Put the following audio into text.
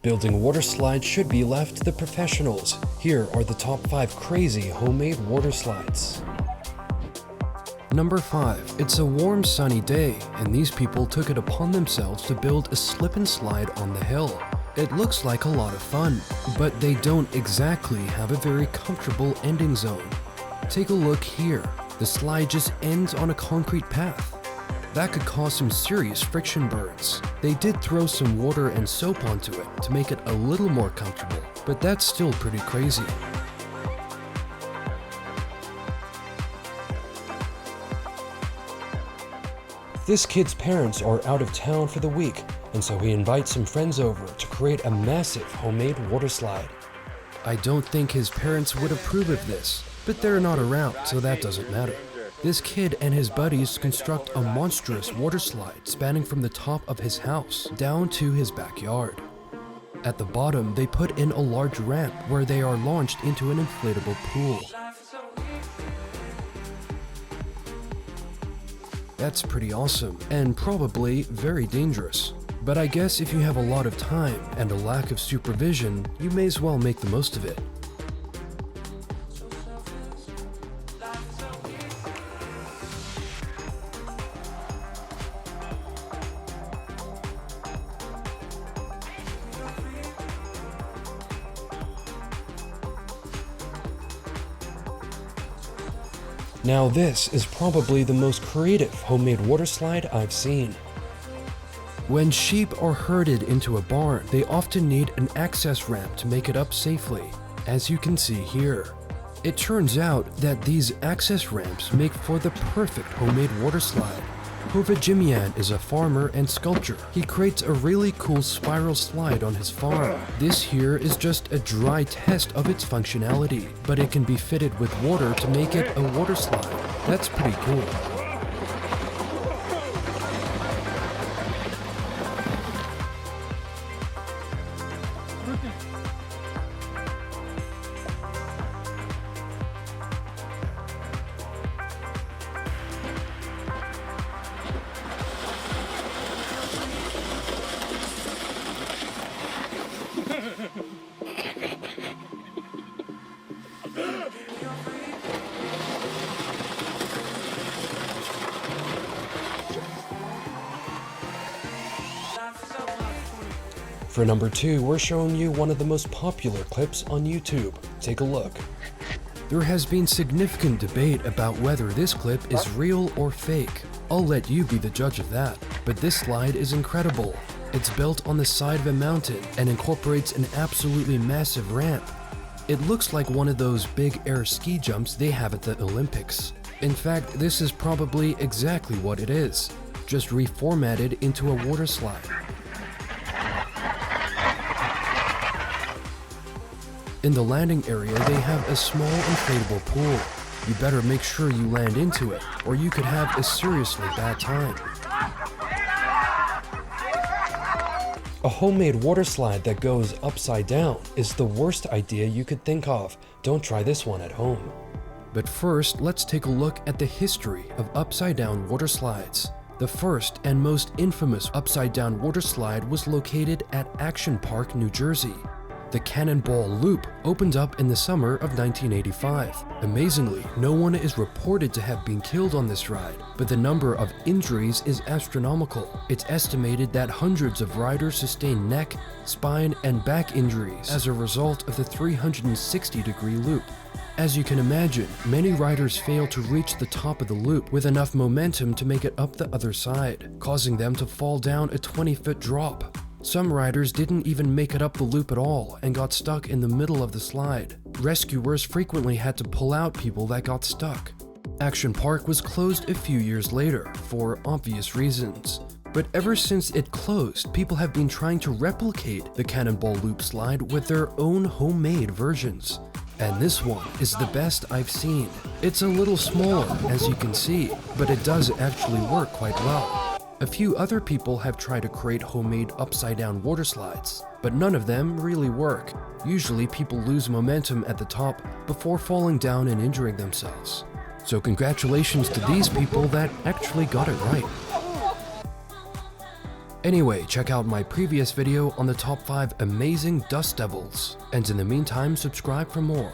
Building water slides should be left to the professionals. Here are the top 5 crazy homemade water slides. Number 5. It's a warm sunny day, and these people took it upon themselves to build a slip and slide on the hill. It looks like a lot of fun, but they don't exactly have a very comfortable ending zone. Take a look here. The slide just ends on a concrete path. That could cause some serious friction burns. They did throw some water and soap onto it to make it a little more comfortable, but that's still pretty crazy. This kid's parents are out of town for the week, and so he invites some friends over to create a massive homemade water slide. I don't think his parents would approve of this, but they're not around, so that doesn't matter. This kid and his buddies construct a monstrous water slide spanning from the top of his house down to his backyard. At the bottom, they put in a large ramp where they are launched into an inflatable pool. That's pretty awesome, and probably very dangerous. But I guess if you have a lot of time and a lack of supervision, you may as well make the most of it. Now this is probably the most creative homemade water slide I've seen. When sheep are herded into a barn, they often need an access ramp to make it up safely, as you can see here. It turns out that these access ramps make for the perfect homemade water slide. Jimian is a farmer and sculptor. He creates a really cool spiral slide on his farm. This here is just a dry test of its functionality, but it can be fitted with water to make it a water slide. That's pretty cool. For number 2, we're showing you one of the most popular clips on YouTube. Take a look. There has been significant debate about whether this clip is real or fake. I'll let you be the judge of that. But this slide is incredible. It's built on the side of a mountain and incorporates an absolutely massive ramp. It looks like one of those big air ski jumps they have at the Olympics. In fact, this is probably exactly what it is, just reformatted into a water slide. In the landing area, they have a small inflatable pool. You better make sure you land into it, or you could have a seriously bad time. A homemade water slide that goes upside down is the worst idea you could think of. Don't try this one at home. But first, let's take a look at the history of upside-down water slides. The first and most infamous upside-down water slide was located at Action Park, New Jersey. The Cannonball Loop opened up in the summer of 1985. Amazingly, no one is reported to have been killed on this ride, but the number of injuries is astronomical. It's estimated that hundreds of riders sustained neck, spine, and back injuries as a result of the 360-degree loop. As you can imagine, many riders fail to reach the top of the loop with enough momentum to make it up the other side, causing them to fall down a 20-foot drop. Some riders didn't even make it up the loop at all and got stuck in the middle of the slide. Rescuers frequently had to pull out people that got stuck. Action Park was closed a few years later for obvious reasons. But ever since it closed, people have been trying to replicate the Cannonball Loop slide with their own homemade versions. And this one is the best I've seen. It's a little smaller, as you can see, but it does actually work quite well. A few other people have tried to create homemade upside-down water slides, but none of them really work. Usually people lose momentum at the top before falling down and injuring themselves. So congratulations to these people that actually got it right. Anyway, check out my previous video on the top 5 amazing dust devils. And in the meantime, subscribe for more.